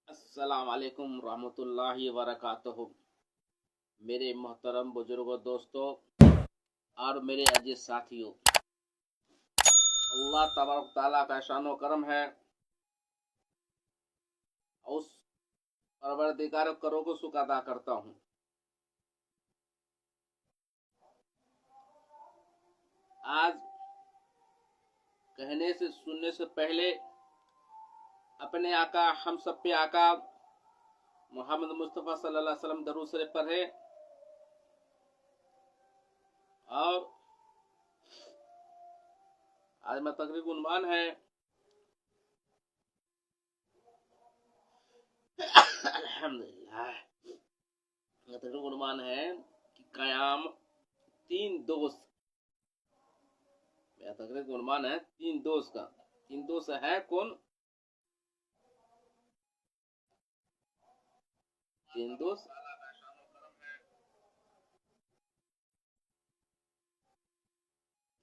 अस्सलाम वालेकुम रहमतुल्लाहि वबरकातुहू। मेरे मोहतरम बुजुर्गों, दोस्तों और मेरे अजीज साथियों, अल्लाह तबारक ताला का शानो करम है। उस परवरदिगार करो को शुक्र अदा करता हूँ। आज कहने से सुनने से पहले अपने आका, हम सब पे आका मोहम्मद मुस्तफ़ा सल्लल्लाहु अलैहि वसल्लम दरूद शरीफ पढ़े और आज मैं तकरीर उन्वान है अल्हम्दुलिल्लाह। तकरीर उन्वान है कि कयाम तीन दोस्त। मेरा तकरीर उन्वान है तीन दोस्त का। तीन दोस्त है कौन? तीन दोस्त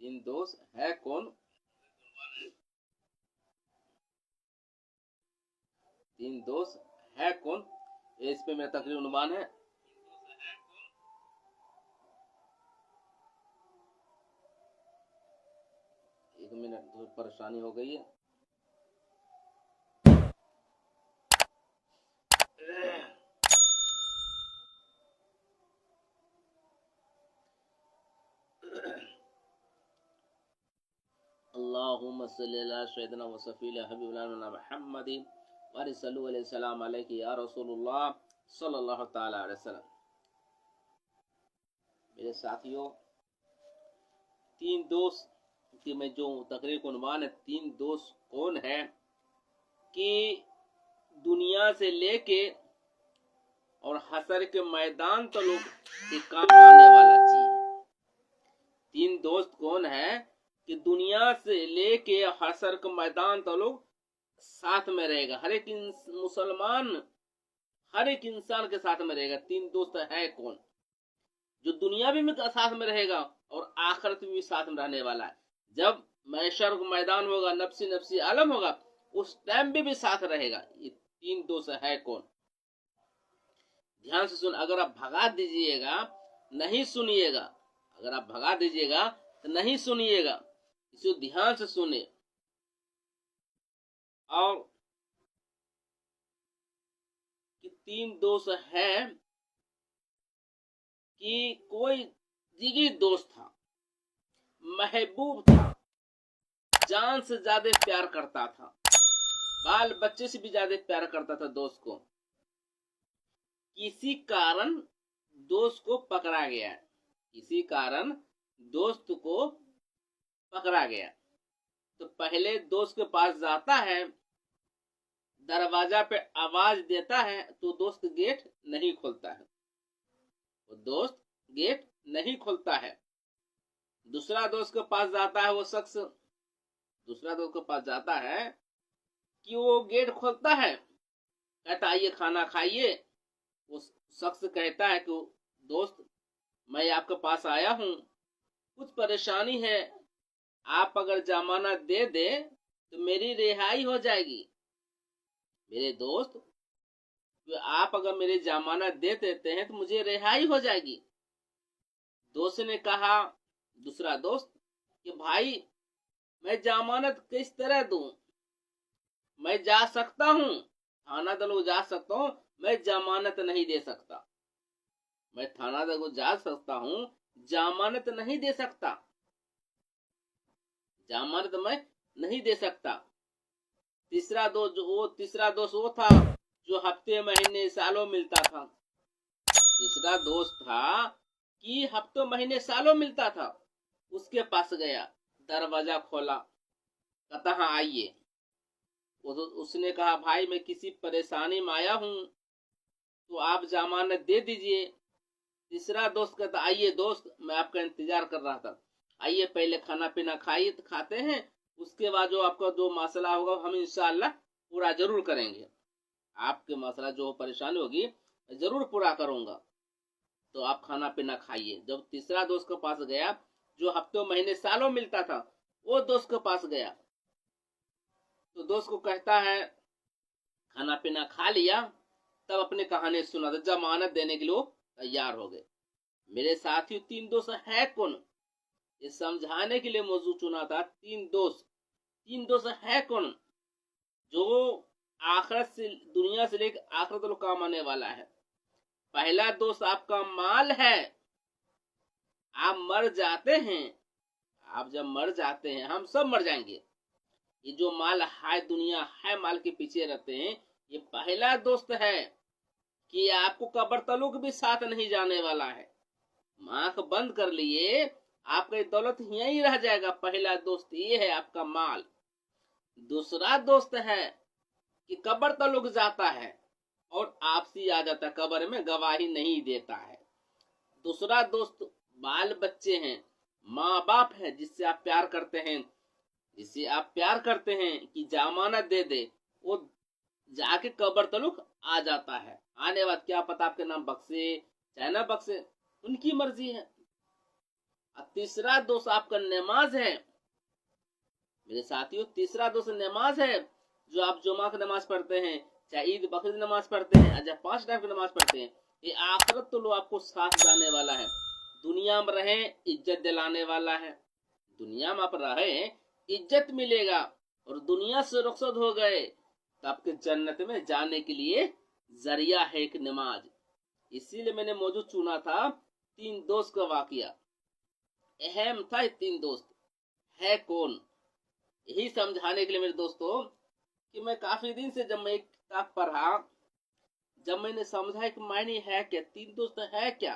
तीन दोस्त है कौन? तीन दोस्त है कौन? इस पे मेरा तकरीर उन्वान है। एक मिनट, थोड़ी परेशानी हो गई है। अल्लाहुम्मा सल्ली अला सय्यिदिना व सफ़ीना हबीबिना मुहम्मदिन व सल्लल्लाहु अलैहि वसल्लम अलैहि या रसूलुल्लाह सल्लल्लाहु तआला अलैहि वसल्लम। मेरे साथियों, तीन दोस्त की मैं जो तकरीर को उन्वान है, तीन दोस्त कौन है कि दुनिया से लेके और हशर के मैदान तक के काम आने वाला चीज। तीन दोस्त कौन है कि दुनिया से लेके हशर के मैदान तक साथ में रहेगा। हर एक मुसलमान हर एक इंसान के साथ में रहेगा। तीन दोस्त है कौन? जो दुनिया भी में साथ में रहेगा और आखिरत में भी साथ में रहने वाला है। जब महशर का मैदान होगा, नफ्सी नफ्सी आलम होगा, उस टाइम भी साथ रहेगा। ये तीन दोस्त है कौन? ध्यान से सुन। अगर आप भगा दीजिएगा, नहीं सुनिएगा, अगर आप भगा दीजिएगा तो नहीं सुनिएगा, इसे ध्यान से सुने। और कि तीन दोस्त है कि कोई जिगरी दोस्त था, महबूब था, जान से ज्यादा प्यार करता था, बाल बच्चे से भी ज्यादा प्यार करता था दोस्त को। किसी कारण दोस्त को पकड़ा गया। किसी कारण दोस्त को पकड़ा गया तो पहले दोस्त के पास जाता है, दरवाजा पे आवाज देता है तो दोस्त गेट नहीं खोलता है। वो दोस्त गेट नहीं खोलता है। दूसरा दोस्त के पास जाता है, वो शख्स दूसरा दोस्त के पास जाता है कि वो गेट खोलता है, कहता आइए खाना खाइए। वो शख्स कहता है कि दोस्त, मैं आपके पास आया हूं, कुछ परेशानी है, आप अगर जमानत दे दे तो मेरी रिहाई हो जाएगी। मेरे दोस्त, आप अगर मेरी जमानत दे देते हैं तो मुझे रिहाई हो जाएगी। दोस्त ने कहा, दूसरा दोस्त, कि भाई मैं जमानत किस तरह दूं? मैं जा सकता हूं, थाना दल जा सकता हूं, मैं जमानत नहीं दे सकता। मैं थाना दल जा सकता हूं, जमानत नहीं दे सकता। जमानत मैं नहीं दे सकता। तीसरा दोस्त वो था जो हफ्ते महीने सालों मिलता था। तीसरा दोस्त था कि हफ्तों महीने सालों मिलता था। उसके पास गया, दरवाजा खोला, कहता हाँ आइए। उसने कहा भाई मैं किसी परेशानी में आया हूं तो आप जमानत दे दीजिए। तीसरा दोस्त कहता आइए दोस्त, मैं आपका इंतजार कर रहा था, आइए पहले खाना पीना खाइए, तो खाते हैं, उसके बाद जो आपका जो मसला होगा हम इंशाअल्लाह पूरा जरूर करेंगे। आपके मसला जो परेशानी होगी जरूर पूरा करूंगा, तो आप खाना पीना खाइए। जब तीसरा दोस्त के पास गया जो हफ्तों महीने सालों मिलता था, वो दोस्त के पास गया तो दोस्त को कहता है खाना पीना खा लिया, तब अपने कहानी सुना, तो जमानत देने के लिए तैयार हो गए। मेरे साथियों, 3 दोस्त है कौन, ये समझाने के लिए मौजूद चुना था। 3 दोस्त है कौन जो आखिरत से, दुनिया से लेकर आखिरत तक काम आने वाला है। पहला दोस्त आपका माल है। आप मर जाते हैं, आप जब मर जाते हैं, हम सब मर जाएंगे। ये जो माल है, दुनिया है, माल के पीछे रहते हैं, ये पहला दोस्त है कि आपको कब्र तलुक भी साथ नहीं जाने वाला है। आंख बंद कर लिए, आपका दौलत यहीं रह जाएगा। पहला दोस्त ये है आपका माल। दूसरा दोस्त है कि कब्र तलुक जाता है और आपसी आ जाता है, कब्र में गवाही नहीं देता है। दूसरा दोस्त बाल बच्चे हैं, माँ बाप है, जिससे आप प्यार करते हैं, कि जमानत दे दे, वो जाके कब्र तलुक आ जाता है। आने बाद क्या पता आपके नाम बख्शे चाहे ना बख्शे, उनकी मर्जी है। और तीसरा दोस्त आपका नमाज है। मेरे साथियों, तीसरा दोस्त नमाज है। जो आप जुमा की नमाज पढ़ते हैं, चाहे ईद बकरीद नमाज पढ़ते हैं, चाहे 5 टाइम की नमाज पढ़ते हैं, ये आखिरत तो लो आपको साथ जाने वाला है। दुनिया में रहे, इज्जत दिलाने वाला है। दुनिया में आप रहे, इज्जत मिलेगा, और दुनिया से रुखसत हो गए तो आपके जन्नत में जाने के लिए जरिया है एक नमाज। इसीलिए मैंने मौजूद चुना था 3 दोस्त का वाकया। अहम था। 3 दोस्त है कौन, यही समझाने के लिए मेरे दोस्तों, कि मैं काफी दिन से जब मैं एक किताब पढ़ा, जब मैंने समझा कि मायने है क्या, 3 दोस्त है क्या,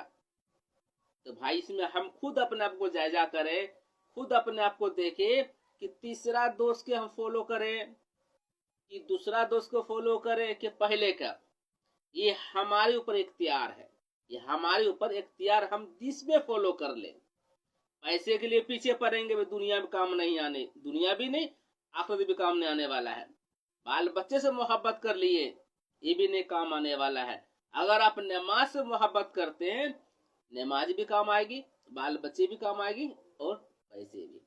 तो भाई इसमें हम खुद अपने आप को जायजा करें, खुद अपने आप को देखें कि तीसरा दोस्त के हम फॉलो करें कि दूसरा दोस्त को फॉलो करें कि पहले का। ये हमारे ऊपर इख्तियार है, ये हमारे ऊपर इख्तियार, हम जिसमें फॉलो कर ले। पैसे के लिए पीछे पड़ेंगे, वे दुनिया में काम नहीं आने, दुनिया भी नहीं आखिरत भी काम नहीं आने वाला है। बाल बच्चे से मोहब्बत कर लिए, ये भी नहीं काम आने वाला है। अगर आप नमाज से मोहब्बत करते हैं, नमाज भी काम आएगी, बाल बच्चे भी काम आएगी, और पैसे भी।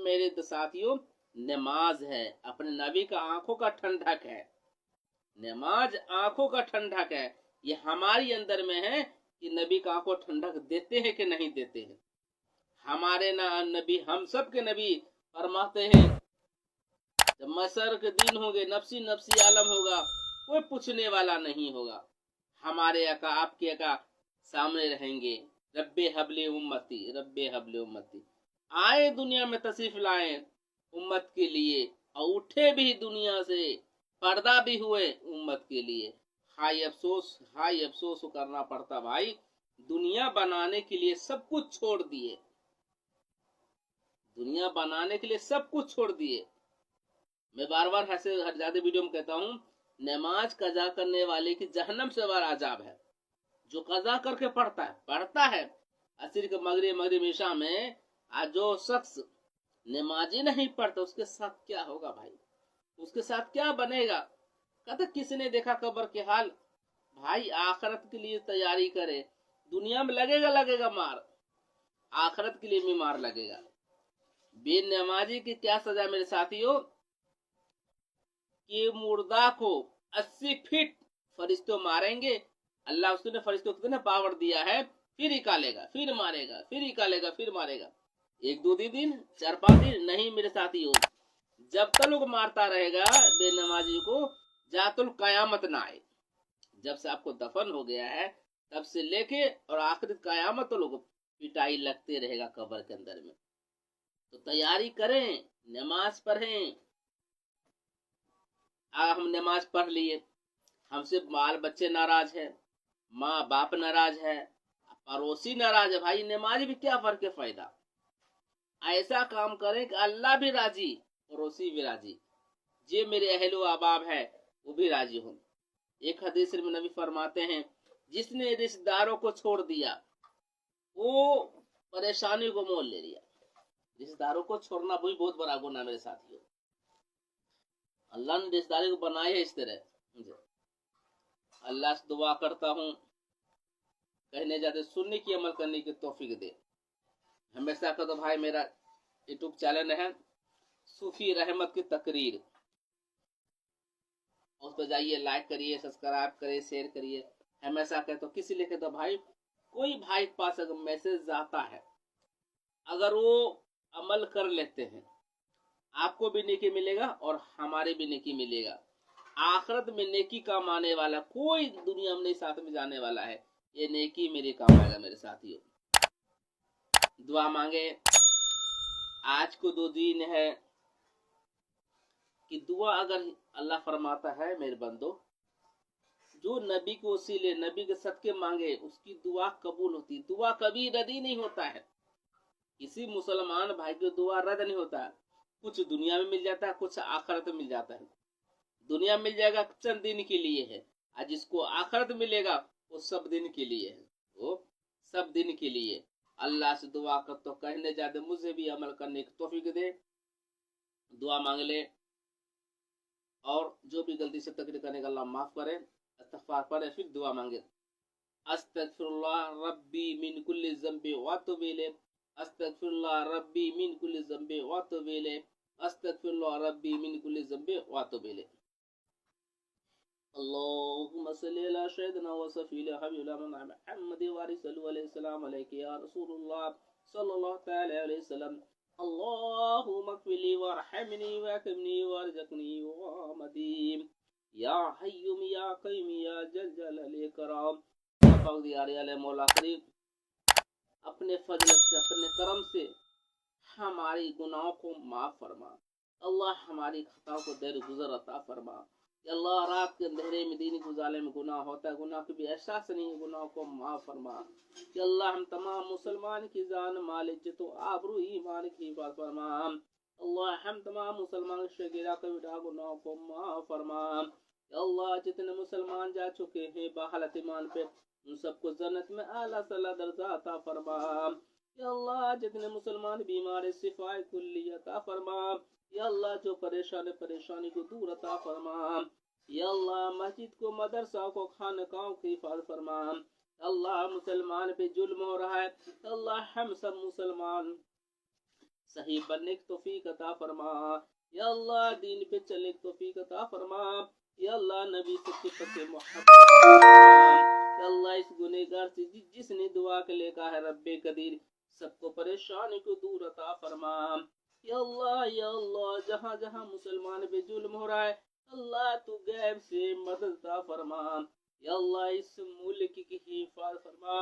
मेरे साथियों, नमाज है, अपने नबी का आंखों का ठंडक है। नमाज आंखों का ठंडक है। ये हमारी अंदर में है कि नबी का आंखों ठंडक देते हैं कि नहीं देते हैं। हमारे नबी, हम सब के नबी फरमाते हैं, जब मसर के दिन होंगे, नफसी नफसी आलम होगा, कोई पूछने वाला नहीं होगा। हमारे आका, आपके आका सामने रहेंगे, रब्बे हबले उम्मती, रब्बे हबले उम्मती। आए दुनिया में तशरीफ लाए उम्मत के लिए, और उठे भी दुनिया से, पर्दा भी हुए उम्मत के लिए। हाय अफसोस करना पड़ता भाई, दुनिया बनाने के लिए सब कुछ छोड़ दिए, दुनिया बनाने के लिए सब कुछ छोड़ दिए। मैं बार बार हर ज्यादा वीडियो में कहता हूँ, नमाज कजा करने वाले की जहन्नम से बड़ा अजाब है। जो कजा करके पढ़ता है असर के मगरिब ईशा में, आज जो शख्स नमाजी नहीं पढ़ता, उसके साथ क्या होगा भाई, उसके साथ क्या बनेगा। कहता किसने देखा कब्र के हाल। भाई आखिरत के लिए तैयारी करे, दुनिया में लगेगा मार, आखिरत के लिए भी मार लगेगा। बेनमाजी की क्या सजा मेरे साथियों, कि मुर्दा को 80 फीट फरिश्तों मारेंगे। अल्लाह उसने फरिश्तों को कितना पावर दिया है, फिर निकालेगा, फिर मारेगा, फिर निकालेगा, फिर मारेगा। 1-2 दिन, 4-5 दिन नहीं मेरे साथियों, जब तक लोग मारता रहेगा बेनमाजी को, जब तक कयामत ना आए। जब से आपको दफन हो गया है, तब से लेके और आखिरी कयामत तो लोग पिटाई लगते रहेगा कब्र के अंदर में। तो तैयारी करें, नमाज पढ़ें। हम नमाज पढ़ लिए, हमसे बाल बच्चे नाराज है, माँ बाप नाराज है, पड़ोसी नाराज है, भाई नमाज भी क्या फर्क है फायदा। ऐसा काम करें कि अल्लाह भी राजी, पड़ोसी भी राजी, जे मेरे अहलो अहबाब है वो भी राजी हो। एक हदीस में नबी फरमाते हैं, जिसने रिश्तेदारों को छोड़ दिया वो परेशानी को मोल ले लिया। रिश्तेदारों को छोड़ना भी बहुत बड़ा गुनाह मेरे साथियों। अल्लाह ने रिश्तेदारी को बनाया है इस तरह। अल्लाह से दुआ करता हूँ, कहने जाते सुनने की अमल करने की तौफीक दे। हमेशा का तो भाई मेरा यूट्यूब चैनल है सूफी रहमत की तकरीर, उस पर जाइए, लाइक करिए, सब्सक्राइब करिए, शेयर करिए। हमेशा कहते तो किसी लिखे तो भाई, कोई भाई के पास अगर मैसेज आता है, अगर वो अमल कर लेते हैं, आपको भी नेकी मिलेगा और हमारे भी नेकी मिलेगा। आखिरत में नेकी काम आने वाला कोई दुनिया में नहीं साथ में जाने वाला है। ये नेकी मेरे काम आएगा मेरे साथियों। दुआ मांगे। आज को 2 दिन है कि दुआ अगर अल्लाह फरमाता है मेरे बंदो, जो नबी को वसीले नबी के सदके मांगे उसकी दुआ कबूल होती। दुआ कभी रद्द ही नहीं होता है। किसी मुसलमान भाई की दुआ रद्द नहीं होता है। कुछ दुनिया में मिल जाता है, कुछ आखिरत में मिल जाता है। दुनिया मिल जाएगा चंद दिन के लिए है, और जिसको आखिरत मिलेगा वो सब दिन के लिए है, वो सब दिन के लिए। अल्लाह से दुआ कर तो कहने जाते, मुझे भी अमल करने की तौफीक दे। दुआ मांग ले, और जो भी गलती से तकरीर करने का अल्लाह माफ करे। इस्तिग़फ़ार पढ़े, फिर दुआ मांगे। अस्तगफिरुल्लाह रब्बी मिन कुल्ली ज़ंबि व अतूबु इलैह। अस्तगफिरुल्लाह रब्बी मिन कुल्ली ज़ंबि व अतूबु इलैह। अस्तगफिरुल्लाह रब्बी मिन कुल्ली ज़ंबि व अतूबु इलैह। अल्लाहुम्मा सल्लि अला सय्यिदिना व सफ़ीना हबीबिना मुहम्मद व आलिहि सल्लल्लाहु अलैहि वसल्लम अलैहि या रसूलुल्लाह सल्लल्लाहु तआला अलैहि वसल्लम। अल्लाहुम्मा इग़फिरली वरहमनी वअक़िमनी वरज़क़नी वमदीम या हय्युम या क़य्यूम या जल जलालिल इकराम। मौला करीम अपने फजल से, अपने करम से हमारी गुनाहों को माफ फरमा। अल्लाह हमारी खताओं को देर गुजर अता फरमा। अल्लाह रात के अंधेरे में दिन गुजारे में गुनाह होता है, गुनाह की भी एहसास नहीं है, गुनाह को माफ फरमा। कि अल्लाह हम तमाम मुसलमान की जान माल इज्जत व आबरू ईमान की हिफाजत फरमा। अल्लाह हम तमाम मुसलमान शगीरा कबीरा गुनाह को माफ फरमा। अल्लाह जितने मुसलमान जा चुके हैं बहालत ईमान पे, उन सबको जन्नत में आला सला दर्जा अता फरमा। या अल्लाह जितने मुसलमान बीमार शिफाए कुल्ली अता फरमा। या अल्लाह जो परेशानी को दूर अता फरमा। या अल्लाह मस्जिद को, मदरसा को, खानकाओं की हिफाजत फरमा। अल्लाह मुसलमान पे जुल्म हो रहा है, अल्लाह हम सब मुसलमान सही बनने की तौफीक अता फरमा। या अल्लाह दीन पे चलने की तौफीक अता फरमा। या अल्लाह नबी सच्चे पक्के मोहब्बत। या अल्लाह इस गुनहगार से जिसने दुआ के लिए कहा है रब्बे कदीर, सबको परेशानी को दूर अता फरमा। या अल्लाह जहाँ जहाँ मुसलमान पे जुल्म हो रहा है, अल्लाह तू गैब से मदद अता फरमा। या अल्लाह इस मुल्क की हिफाजत फरमा।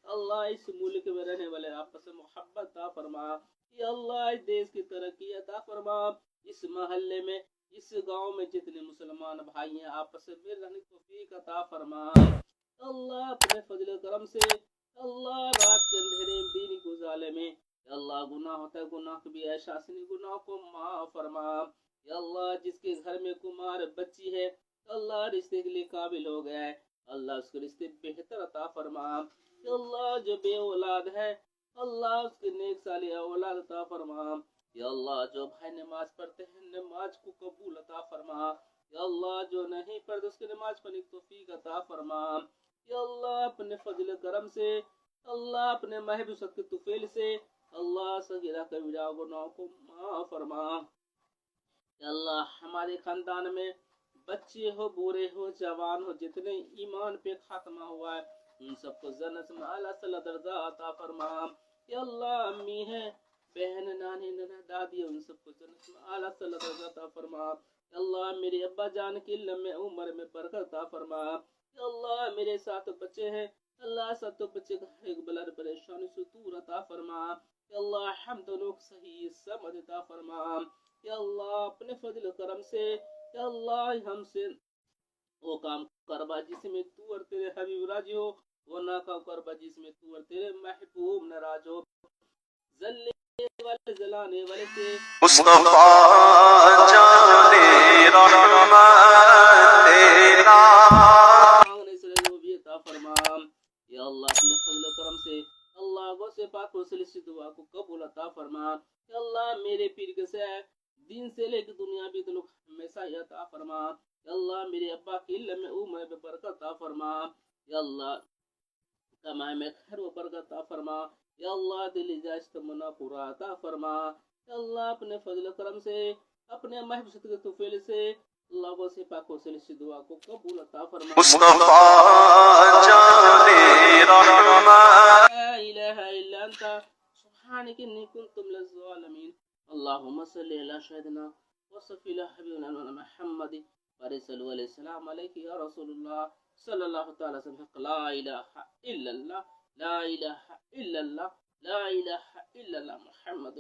अल्लाह इस मुल्क में रहने वाले आपस में मोहब्बत अता फरमा। या अल्लाह इस देश की तरक्की अता फरमा। इस मोहल्ले में, इस गांव में जितने मुसलमान भाई हैं आपस में रहने की तौफीक अता फरमा। अल्लाह अपने फजल करम से, अल्लाह रात के अंधेरे दिन गुजारे में, अल्लाह गुनाह होता है, गुनाह को भी एहसास नहीं, गुनाह को माफ फरमा। या अल्लाह जिसके घर में कुमार बच्ची है, अल्लाह रिश्ते के लिए काबिल हो गया है, अल्लाह उसके रिश्ते बेहतर अता फरमा। या अल्लाह जो बे औलाद है, अल्लाह उसके नेक सालिया औलाद अता फरमा। या अल्लाह जो भाई नमाज पढ़ते हैं नमाज को कबूल अता फरमा। या अल्लाह जो नहीं पढ़ते उसकी नमाज पढ़ने की तौफीक अता फरमा। या अल्लाह अपने फजल करम से, अल्लाह अपने महबूब के तुफेल से, अल्लाह सगीरा कबीरा गुनाहों को माफ फरमा। या अल्लाह हमारे खानदान में बच्चे हो, बूढ़े हो, जवान हो, जितने ईमान पे खात्मा हुआ है, उन सबको जन्नत में आला सला दर्जा अता फरमा। या अल्लाह अम्मी है, बहन, नानी, नाना, दादी, उन सबको जन्नत में आला सला दर्जा अता फरमा। या अल्लाह मेरे अब्बा जान की लम्बे उम्र में बरकत अता फरमा। या अल्लाह मेरे 7 बच्चे हैं, अल्लाह 7 बच्चे का एक बलर परेशानी से दूर अता फरमा। या अल्लाह हम दोनों को सही समझ अता फरमा। या अल्लाह अपने फजल करम से, या अल्लाह हमसे वो काम करवा जिसमें तू और तेरे हबीब राजी हो, वो ना काम करवा जिसमें तू और तेरे महबूब नाराज हो। जलने वाले जलाने वाले से मुस्तफा जाने रहमत तेरा मांगने से वो भी अता फरमा। या अल्लाह अपने फजल करम से, अल्लाह गो से पाक वसीले से दुआ को कबूल अता फरमा। या अल्लाह मेरे पीर के से दिन से लेकर दुनिया भी लोग हमेशा अता फरमा। या अल्लाह मेरे अब्बा की लम्बे उम्र में बरकत अता फरमा। या अल्लाह कमाई में खैर व बरकत अता फरमा। या अल्लाह दिल जायज तमन्ना पूरा अता फरमा। या अल्लाह अपने फजल करम से, अपने महबूब के तुफैल से, अल्लाह वसी पाक वसीले से दुआ को कबूल अता फरमाए। मुस्तफा जाने रहमत ला इलाहा इल्ला अंता सुब्हानक इन्नी कुन्तु मिनज़ ज़ालिमीन। अल्लाहुम्मा सल्लि अला सय्यिदिना व सफ़ीना हबीबना मुहम्मद व सल्लल्लाहु अलैहि या रसूलुल्लाह सल्लल्लाहु तआला अलैहि वसल्लम। ला इलाहा इल्लल्लाह ला इलाहा इल्लल्लाह ला इलाहा इल्लल्लाह मुहम्मद